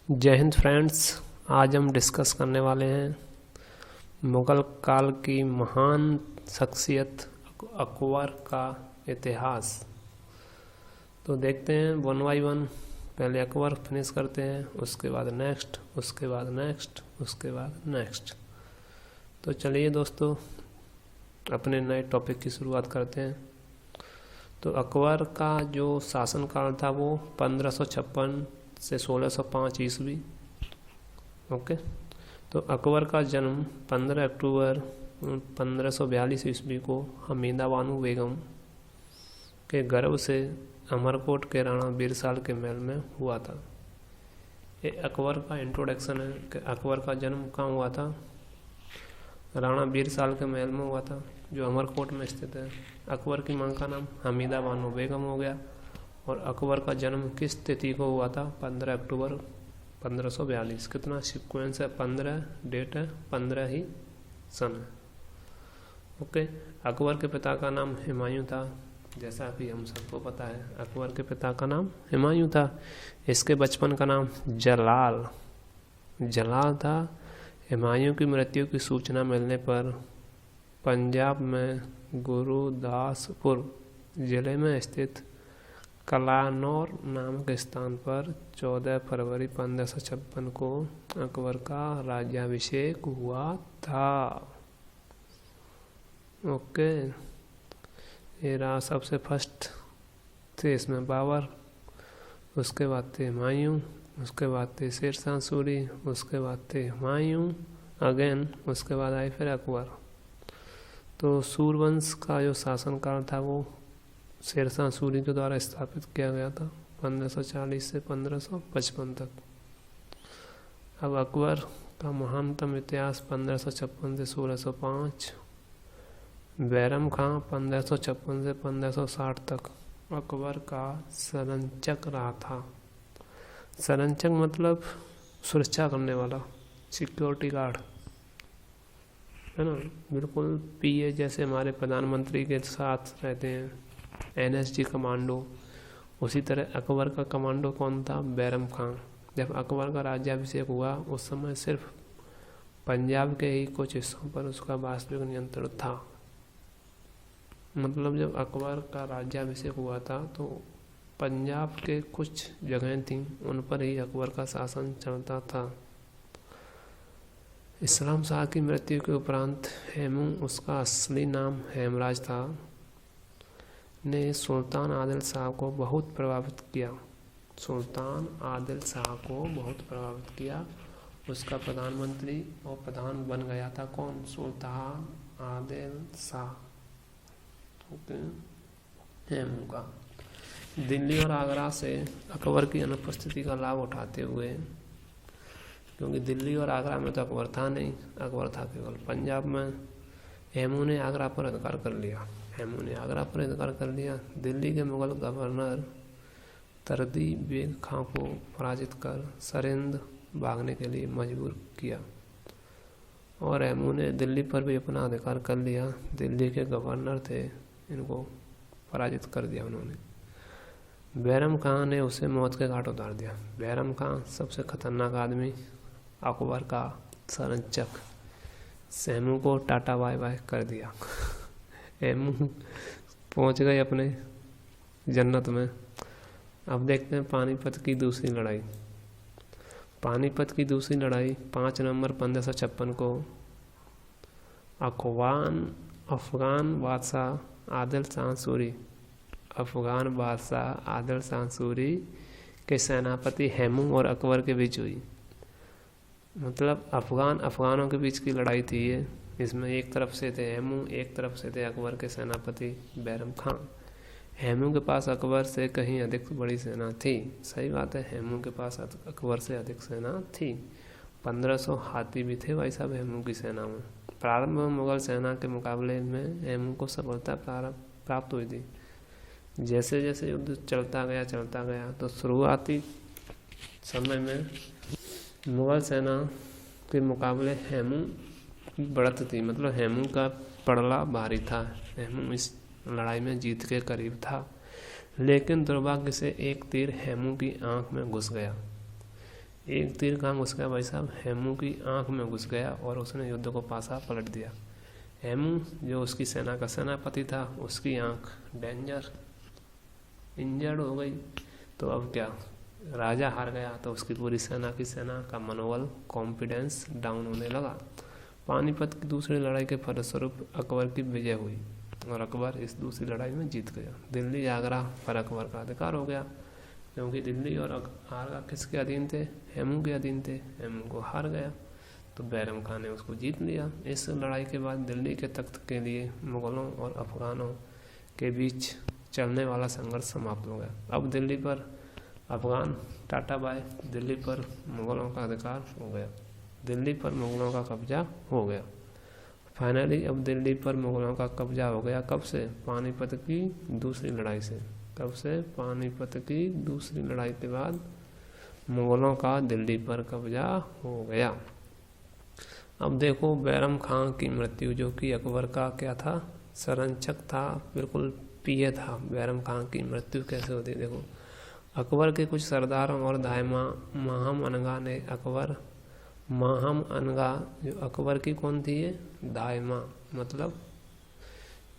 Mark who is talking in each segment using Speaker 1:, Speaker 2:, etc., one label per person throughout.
Speaker 1: जय हिंद फ्रेंड्स। आज हम डिस्कस करने वाले हैं मुग़ल काल की महान शख्सियत अकबर का इतिहास। तो देखते हैं वन बाई वन। पहले अकबर फिनिश करते हैं, उसके बाद नेक्स्ट, उसके बाद नेक्स्ट, उसके बाद नेक्स्ट। तो चलिए दोस्तों, अपने नए टॉपिक की शुरुआत करते हैं। तो अकबर का जो शासनकाल था वो 1556 से 1605 ईस्वी। ओके। तो अकबर का जन्म 15 अक्टूबर 1542 ईस्वी को हमीदा बानो बेगम के गर्भ से अमरकोट के राणा बीरसाल के महल में हुआ था। ये अकबर का इंट्रोडक्शन है कि अकबर का जन्म कहाँ हुआ था। राणा बीरसाल के महल में हुआ था, जो अमरकोट में स्थित है। अकबर की मां का नाम हमीदा बानो बेगम हो गया। और अकबर का जन्म किस तिथि को हुआ था? 15 अक्टूबर 1542। कितना सीक्वेंस है? 15 डेट है, 15 ही सन है। ओके। अकबर के पिता का नाम हुमायूं था, जैसा कि हम सबको पता है। अकबर के पिता का नाम हुमायूं था। इसके बचपन का नाम जलाल था। हुमायूं की मृत्यु की सूचना मिलने पर पंजाब में गुरुदासपुर जिले में स्थित कलानौर नामक स्थान पर 14 फरवरी 1556 को अकबर का राज्याभिषेक हुआ था। ओके। ये रहा सबसे फर्स्ट थे इसमें बाबर, उसके बाद थे हुमायूं, उसके बाद थे शेरशाह सूरी, उसके बाद थे हुमायूं अगेन, उसके बाद आए फिर अकबर। तो सूरवंश का जो शासनकाल था वो शेरशाह सूरी के द्वारा स्थापित किया गया था 1540 से 1555 तक। अब अकबर का महानतम इतिहास 1556 से 1605। बैरम खां 1556 से 1560 तक अकबर का संरक्षक रहा था। संरक्षक मतलब सुरक्षा करने वाला, सिक्योरिटी गार्ड, है ना। बिल्कुल पीए जैसे हमारे प्रधानमंत्री के साथ रहते हैं, एनएसजी कमांडो, उसी तरह अकबर का कमांडो कौन था? बैरम खां। जब अकबर का राज्याभिषेक हुआ उस समय सिर्फ पंजाब के ही कुछ हिस्सों पर उसका वास्तविक नियंत्रण था। मतलब जब अकबर का राज्याभिषेक हुआ था तो पंजाब के कुछ जगहें थीं, उन पर ही अकबर का शासन चलता था। इस्लाम शाह की मृत्यु के उपरांत हेमू, उसका असली नाम हेमराज था, ने सुल्तान आदिल शाह को बहुत प्रभावित किया। सुल्तान आदिल शाह को बहुत प्रभावित किया। उसका प्रधानमंत्री और प्रधान बन गया था कौन? सुल्तान आदिल शाह। हेमू का दिल्ली और आगरा से अकबर की अनुपस्थिति का लाभ उठाते हुए, क्योंकि दिल्ली और आगरा में तो अकबर था नहीं, अकबर था केवल पंजाब में। हेमू ने आगरा पर अधिकार कर लिया। दिल्ली के मुगल गवर्नर तरदी बेग खां को पराजित कर सरिंद भागने के लिए मजबूर किया और हेमू ने दिल्ली पर भी अपना अधिकार कर लिया। दिल्ली के गवर्नर थे, इनको पराजित कर दिया उन्होंने। बैरम खां ने उसे मौत के घाट उतार दिया। बैरम खां सबसे खतरनाक आदमी, अकबर का संरक्षक। हेमू को टाटा बाय बाय कर दिया। हेमू पहुंच गए अपने जन्नत में। अब देखते हैं पानीपत की दूसरी लड़ाई। पानीपत की दूसरी लड़ाई 5 नवंबर 1556 को अफगान बादशाह आदिल शाह सूरी के सेनापति हेमू और अकबर के बीच हुई। मतलब अफगानों के बीच की लड़ाई थी ये। इसमें एक तरफ से थे हेमू, एक तरफ से थे अकबर के सेनापति बैरम खां। हेमू के पास अकबर से कहीं अधिक बड़ी सेना थी। सही बात है, हेमू के पास अकबर से अधिक सेना थी। 1500 हाथी भी थे भाई साहब हेमू की सेना में। प्रारंभ में मुगल सेना के मुकाबले में हेमू को सफलता प्राप्त हुई थी। जैसे जैसे युद्ध चलता गया तो शुरुआती समय में मुगल सेना के मुकाबले हेमू की बढ़त थी। मतलब हेमू का पड़ला भारी था। हेमू इस लड़ाई में जीत के करीब था, लेकिन दुर्भाग्य से एक तीर हेमू की आंख में घुस गया। एक तीर कहाँ घुस गया भाई साहब, हेमू की आंख में घुस गया और उसने युद्ध को पासा पलट दिया। हेमू जो उसकी सेना का सेनापति था, उसकी आंख डेंजर इंजर्ड हो गई। तो अब क्या, राजा हार गया तो उसकी पूरी सेना का मनोबल कॉन्फिडेंस डाउन होने लगा। पानीपत की दूसरी लड़ाई के फलस्वरूप अकबर की विजय हुई और अकबर इस दूसरी लड़ाई में जीत गया। दिल्ली आगरा पर अकबर का अधिकार हो गया, क्योंकि दिल्ली और आगरा किसके अधीन थे, हेमू के अधीन थे। हेमू को हार गया तो बैरम खान ने उसको जीत लिया। इस लड़ाई के बाद दिल्ली के तख्त के लिए मुगलों और अफगानों के बीच चलने वाला संघर्ष समाप्त हो गया। अब दिल्ली पर अफगान टाटा बाय, दिल्ली पर मुगलों का अधिकार हो गया, दिल्ली पर मुगलों का कब्जा हो गया। फाइनली अब दिल्ली पर मुगलों का कब्जा हो गया। कब से, पानीपत की दूसरी लड़ाई से। कब से, पानीपत की दूसरी लड़ाई के बाद मुगलों का दिल्ली पर कब्जा हो गया। अब देखो बैरम खान की मृत्यु, जो कि अकबर का क्या था, संरक्षक था, बिल्कुल प्रिय था। बैरम खान की मृत्यु कैसे होती, देखो अकबर के कुछ सरदारों और दायमा माहम अनगा ने माहम अनगा जो अकबर की कौन थी, ये दायमा मतलब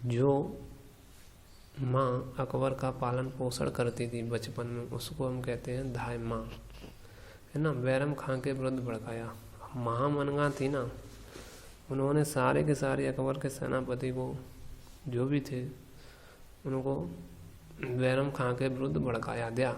Speaker 1: जो माँ अकबर का पालन पोषण करती थी बचपन में, उसको हम कहते हैं दायमा, है ना। बैरम खान के विरुद्ध भड़काया। माहम अनगा थी ना, उन्होंने सारे के सारे अकबर के सेनापति को जो भी थे उनको बैरम खान के विरुद्ध भड़काया दिया।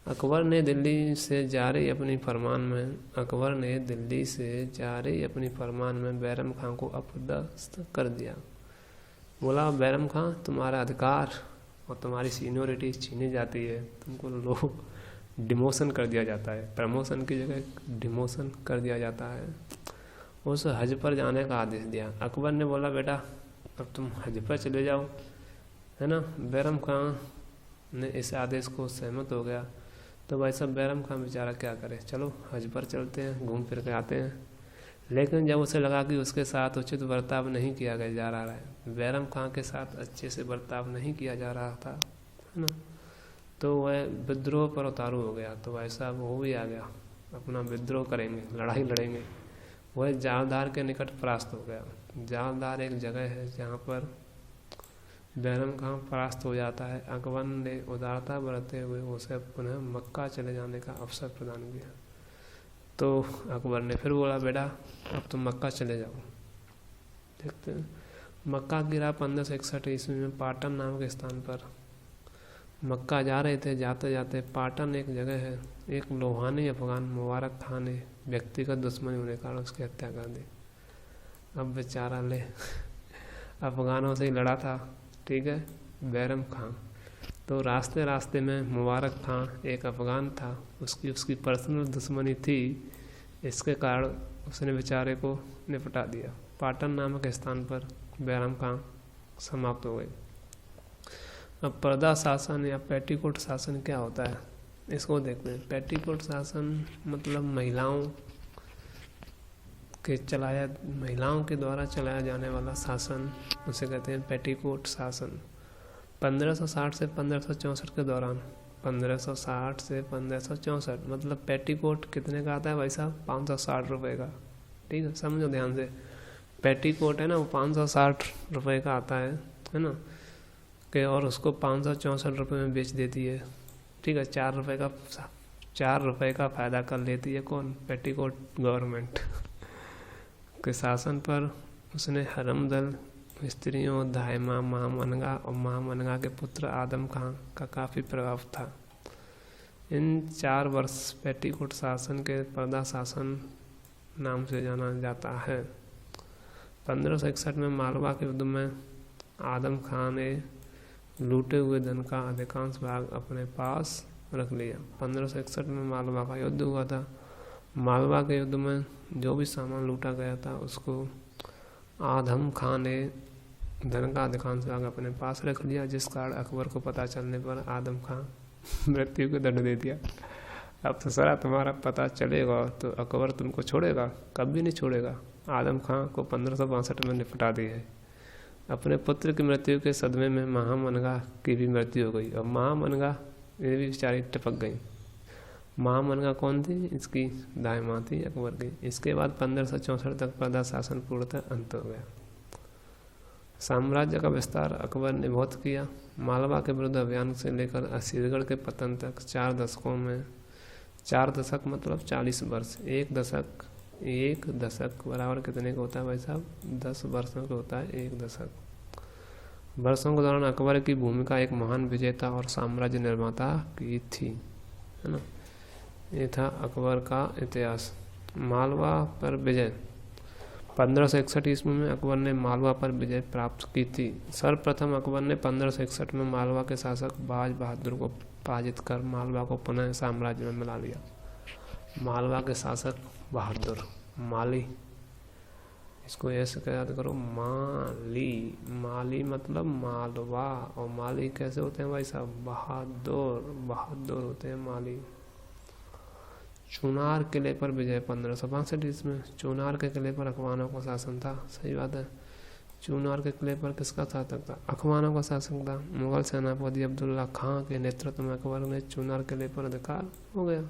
Speaker 1: अकबर ने दिल्ली से जारी अपनी फरमान में बैरम खान को अपदस्थ कर दिया। बोला बैरम खान, तुम्हारा अधिकार और तुम्हारी सीनियोरिटी छीनी जाती है, तुमको लो डिमोशन कर दिया जाता है, प्रमोशन की जगह डिमोशन कर दिया जाता है। उस हज पर जाने का आदेश दिया। अकबर ने बोला बेटा अब तुम हज पर चले जाओ, है ना। बैरम खान ने इस आदेश को सहमत हो गया। तो भाई साहब बैरम खान बेचारा क्या करे, चलो हज पर चलते हैं, घूम फिर के आते हैं। लेकिन जब उसे लगा कि उसके साथ उचित बर्ताव नहीं किया जा रहा है, बैरम खान के साथ अच्छे से बर्ताव नहीं किया जा रहा था, है ना, तो वह विद्रोह पर उतारू हो गया। तो भाई साहब वो भी आ गया, अपना विद्रोह करेंगे, लड़ाई लड़ेंगे। वह जालदार के निकट परास्त हो गया। जालदार एक जगह है जहाँ पर बैरम खान परास्त हो जाता है। अकबर ने उदारता बरतते हुए उसे पुनः मक्का चले जाने का अवसर प्रदान किया। तो अकबर ने फिर बोला बेटा अब तुम मक्का चले जाओ। देखते हैं मक्का गिरा 1561 ईस्वी में पाटन नामक स्थान पर। मक्का जा रहे थे, जाते जाते पाटन एक जगह है, एक लोहानी अफगान मुबारक खान ने व्यक्तिगत दुश्मनी होने के कारण उसकी हत्या कर दी। अब बेचारा ले अफगानों से ही लड़ा था, ठीक है, बैरम खान। तो रास्ते रास्ते में मुबारक खान एक अफगान था, उसकी पर्सनल दुश्मनी थी, इसके कारण उसने बेचारे को निपटा दिया। पाटन नामक स्थान पर बैरम खान समाप्त हो गई। अब पर्दा शासन या पेटीकोट शासन क्या होता है, इसको देखते हैं। पेटीकोट शासन मतलब महिलाओं के द्वारा चलाया जाने वाला शासन, उसे कहते हैं पेटीकोट शासन। 1560 से 1564 के दौरान, 1560 से 1564 मतलब पेटीकोट कितने का आता है भाई साहब, 560 रुपये का, ठीक है, समझो ध्यान से। पेटीकोट है ना, वो 560 रुपये का आता है ना, कि और उसको 564 रुपये में बेच देती है, ठीक है। 4 रुपये का फ़ायदा कर लेती है कौन, पेटीकोट गवर्नमेंट के शासन पर उसने हरमदल स्त्रियों, दायमा, महामनगा और महामनगा के पुत्र आदम खान का काफ़ी प्रभाव था। इन 4 वर्ष पेटीकोट शासन के पर्दा शासन नाम से जाना जाता है। 1561 में मालवा के युद्ध में आदम खान ने लूटे हुए धन का अधिकांश भाग अपने पास रख लिया। 1561 में मालवा का युद्ध हुआ था। मालवा के युद्ध में जो भी सामान लूटा गया था उसको आदम खान ने धन का अधिकांश भाग अपने पास रख लिया, जिस कारण अकबर को पता चलने पर आदम खान मृत्यु को दंड दे दिया। अब तो सारा तुम्हारा पता चलेगा तो अकबर तुमको छोड़ेगा, कभी नहीं छोड़ेगा। आदम खान को 1562 में निपटा दिया है। अपने पुत्र की मृत्यु के सदमे में महामनगा की भी मृत्यु हो गई और महामनगा ये भी बेचारी टपक गई। महामनगा कौन थी? इसकी दाई माँ थी अकबर की। इसके बाद 1564 तक प्रजा शासन पूर्णतः अंत हो गया। साम्राज्य का विस्तार अकबर ने बहुत किया। मालवा के विरुद्ध अभियान से लेकर असीरगढ़ के पतन तक 4 दशकों में, 4 दशक मतलब 40 वर्ष, एक दशक बराबर कितने का होता है भाई साहब? 10 वर्षों का होता है एक दशक। वर्षों के दौरान अकबर की भूमिका एक महान विजेता और साम्राज्य निर्माता की थी, है ना। ये था अकबर का इतिहास। मालवा पर विजय। 1561 ईस्वी में अकबर ने मालवा पर विजय प्राप्त की थी। सर्वप्रथम अकबर ने 1561 में मालवा के शासक बाज बहादुर को पराजित कर मालवा को पुनः साम्राज्य में मिला लिया। मालवा के शासक बहादुर, माली, इसको ऐसे याद करो, माली मतलब मालवा, और माली कैसे होते हैं भाई साहब? बहादुर होते हैं माली। चुनार किले पर विजय 1562 ईस्वी में। चुनार के किले पर अखबानों का शासन था। सही बात है, चुनार के किले पर किसका शासक था? अखबानों का शासक था। मुगल सेनापति अब्दुल्ला खां के नेतृत्व में अकबर ने चुनार किले पर अधिकार हो गया।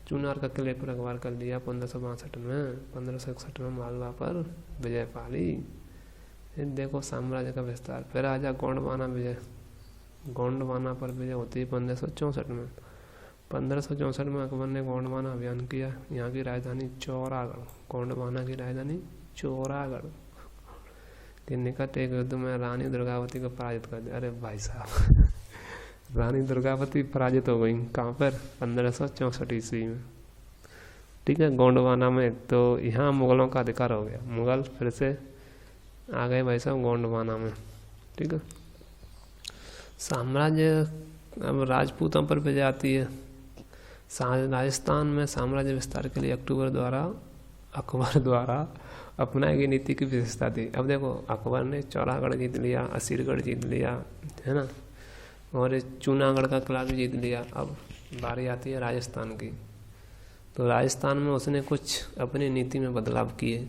Speaker 1: चुनार का किले पर अकबर कर लिया 1562 में। 1561 में मालवा पर विजय पाली। देखो साम्राज्य का विस्तार। फिर आजा गोंडवाना विजय। गोंडवाना पर विजय होती है 1564 में। 1564 में अकबर ने गोंडवाना अभियान किया। यहाँ की राजधानी चौरागढ़, गोंडवाना की राजधानी चौरागढ़ के निकट एक युद्ध में रानी दुर्गावती को पराजित कर दिया। अरे भाई साहब रानी दुर्गावती पराजित हो गई। कहाँ पर? 1564 ईस्वी में, ठीक है, गोंडवाना में। तो यहाँ मुगलों का अधिकार हो गया। मुगल फिर से आ गए भाई साहब गोंडवाना में, ठीक है। साम्राज्य, अब राजपूतों पर विजय आती है। राजस्थान में साम्राज्य विस्तार के लिए अकबर द्वारा अपनाई गई नीति की विशेषता थी। अब देखो अकबर ने चौरागढ़ जीत लिया, असीरगढ़ जीत लिया, है ना, और चूनागढ़ का किला भी जीत लिया। अब बारी आती है राजस्थान की। तो राजस्थान में उसने कुछ अपनी नीति में बदलाव किए,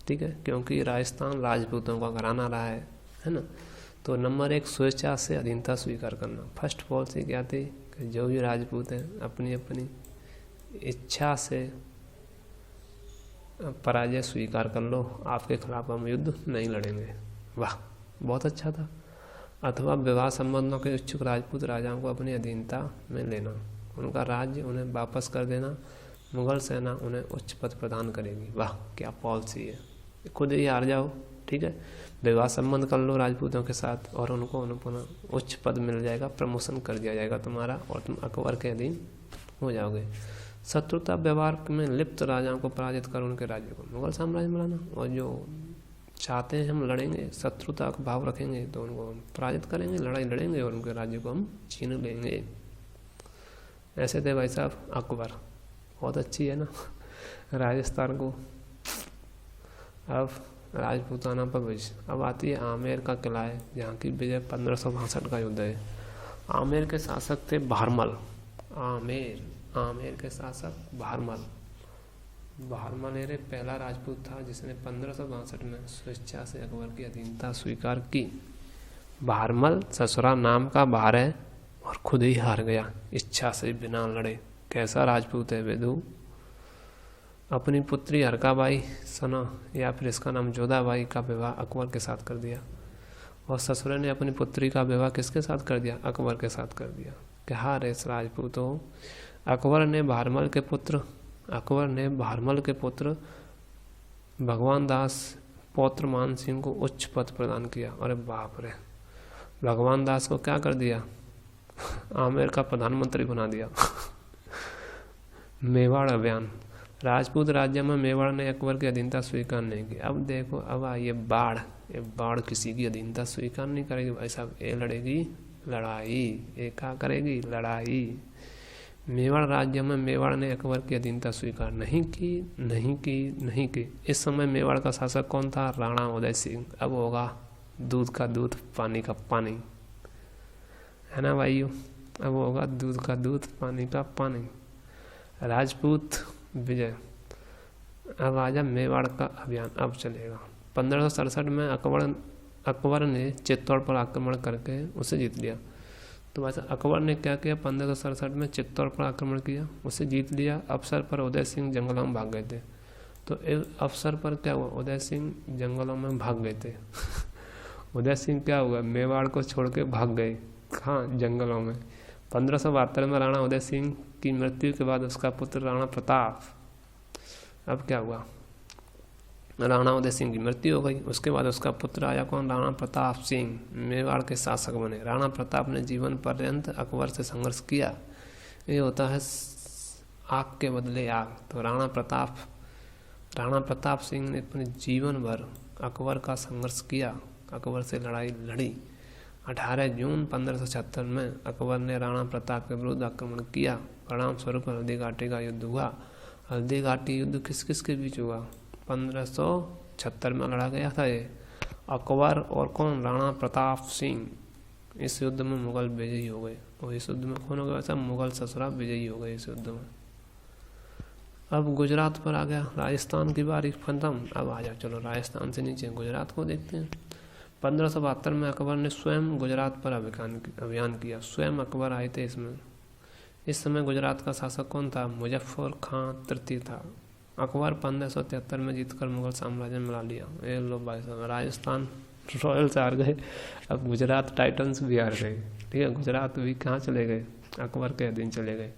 Speaker 1: ठीक है, क्योंकि राजस्थान राजपूतों का घराना रहा है ना। तो नंबर 1, स्वेच्छा से अधीनता स्वीकार करना। फर्स्ट पॉलिसी क्या थी कि जो भी राजपूत हैं अपनी अपनी इच्छा से पराजय स्वीकार कर लो, आपके खिलाफ हम युद्ध नहीं लड़ेंगे। वाह, बहुत अच्छा था। अथवा विवाह संबंधों के इच्छुक राजपूत राजाओं को अपनी अधीनता में लेना, उनका राज्य उन्हें वापस कर देना, मुगल सेना उन्हें उच्च पद प्रदान करेगी। वाह, क्या पॉलिसी है। खुद ही हार जाओ, ठीक है, विवाह संबंध कर लो राजपूतों के साथ और उनको पुनः उच्च पद मिल जाएगा, प्रमोशन कर दिया जाएगा तुम्हारा, और तुम अकबर के अधीन हो जाओगे। शत्रुता व्यवहार में लिप्त राजाओं को पराजित कर उनके राज्य को मुगल साम्राज्य में लाना, और जो चाहते हैं हम लड़ेंगे, शत्रुता का भाव रखेंगे, तो उनको हम पराजित करेंगे, लड़ाई लड़ेंगे और उनके राज्य को हम छीन लेंगे। ऐसे थे भाई साहब अकबर। बहुत अच्छी है ना राजस्थान को। अब राजपूताना पर विजय। अब आती है आमेर का किला है, जहाँ की विजय 1562 का युद्ध है। आमेर के शासक थे भारमल। आमेर के शासक भारमल ने पहला राजपूत था जिसने 1562 में स्वेच्छा से अकबर की अधीनता स्वीकार की। भारमल ससुरा नाम का भार है और खुद ही हार गया, इच्छा से बिना लड़े। कैसा राजपूत है वेदू। अपनी पुत्री हरकाबाई सना, या फिर इसका नाम जोधाबाई, का विवाह अकबर के साथ कर दिया, और ससुरे ने अपनी पुत्री का विवाह किसके साथ कर दिया? अकबर के साथ कर दिया। क्या रे राजपूत हो। अकबर ने भारमल के पुत्र भगवान दास पौत्र मान सिंह को उच्च पद प्रदान किया। अरे बाप रे, भगवान दास को क्या कर दिया? आमेर का प्रधानमंत्री बना दिया। मेवाड़ अभियान। राजपूत राज्य में मेवाड़ ने अकबर की अधीनता स्वीकार नहीं की। अब देखो, अब ये बाढ़ किसी की अधीनता स्वीकार नहीं करेगी भाई साहब। ये लड़ेगी लड़ाई, ये क्या करेगी? लड़ाई। मेवाड़ राज्य में मेवाड़ ने अकबर की अधीनता स्वीकार नहीं की। इस समय मेवाड़ का शासक कौन था? राणा उदय सिंह। अब होगा दूध का दूध, पानी का पानी, है ना भाइयों। अब होगा दूध का दूध, पानी का पानी। राजपूत विजय। अब आजा मेवाड़ का अभियान अब चलेगा। 1567 में अकबर ने चित्तौड़ पर आक्रमण करके उसे जीत लिया। तो वैसे अकबर ने क्या किया, 1567 में चित्तौड़ पर आक्रमण किया, उसे जीत लिया। अवसर पर उदय सिंह जंगलों में भाग गए थे। तो इस अवसर पर क्या हुआ, उदय सिंह जंगलों में भाग गए थे। उदय सिंह क्या हुआ, मेवाड़ को छोड़ के भाग गए, कहाँ, जंगलों में। 1572 में राणा उदय सिंह की मृत्यु के बाद उसका पुत्र राणा प्रताप, अब क्या हुआ, राणा उदय सिंह की मृत्यु हो गई। उसके बाद उसका पुत्र आया कौन, राणा प्रताप सिंह, मेवाड़ के शासक बने। राणा प्रताप ने जीवन पर्यंत अकबर से संघर्ष किया। ये होता है आग के बदले आग। तो राणा प्रताप सिंह ने अपने जीवन भर अकबर का संघर्ष किया, अकबर से लड़ाई लड़ी। 18 जून 1576 में अकबर ने राणा प्रताप के विरुद्ध आक्रमण किया। परिणाम स्वरूप हल्दी घाटी का युद्ध हुआ। हल्दी घाटी युद्ध किस किस के बीच हुआ, 1576 में लड़ा गया था ये, अकबर और कौन, राणा प्रताप सिंह। इस युद्ध में मुगल विजयी हो गए। और इस युद्ध में कौन हो गया, सब मुगल ससुरा विजयी हो गए इस युद्ध में। अब गुजरात पर आ गया, राजस्थान की बारी खत्म। अब आ जाओ, चलो राजस्थान से नीचे गुजरात को देखते हैं। 1572 में अकबर ने स्वयं गुजरात पर अभियान किया। स्वयं अकबर आए थे इसमें। इस समय गुजरात का शासक कौन था, मुजफ्फर खां तृतीय था। अकबर 1573 में जीतकर मुगल साम्राज्य में मिला लिया। ये लो भाई साहब, राजस्थान रॉयल्स हार गए, अब गुजरात टाइटन्स भी हार गए। ठीक है, गुजरात भी कहाँ चले गए, अकबर के अधीन चले गए।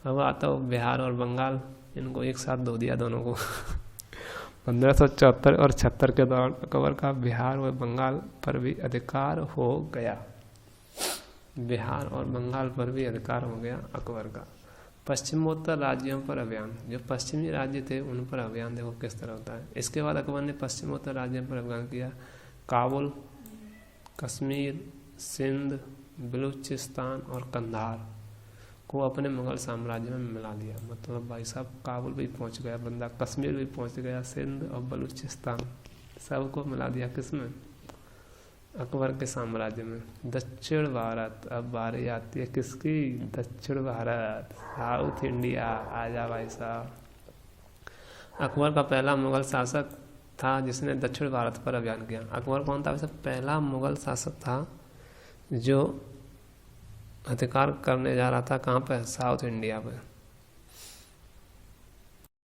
Speaker 1: अब आता हो बिहार और बंगाल, इनको एक साथ धो दिया दोनों को। 1574 और 76 के दौरान अकबर का बिहार और बंगाल पर भी अधिकार हो गया। बिहार और बंगाल पर भी अधिकार हो गया अकबर का। पश्चिमोत्तर राज्यों पर अभियान, जो पश्चिमी राज्य थे उन पर अभियान देखो किस तरह होता है। इसके बाद अकबर ने पश्चिमोत्तर राज्यों पर अभियान किया। काबुल, कश्मीर, सिंध, बलूचिस्तान और कंधार को अपने मुगल साम्राज्य में मिला लिया। मतलब भाई साहब काबुल भी पहुंच गया बंदा, कश्मीर भी पहुंच गया, सिंध और बलूचिस्तान सबको मिला दिया किसमें, अकबर के साम्राज्य में। दक्षिण भारत, अब बारी आती है किसकी, दक्षिण भारत, साउथ इंडिया। आजा भाई साहब, अकबर का पहला मुगल शासक था जिसने दक्षिण भारत पर अभियान किया। अकबर कौन था वैसे, पहला मुगल शासक था जो अधिकार करने जा रहा था कहाँ पे, साउथ इंडिया पे।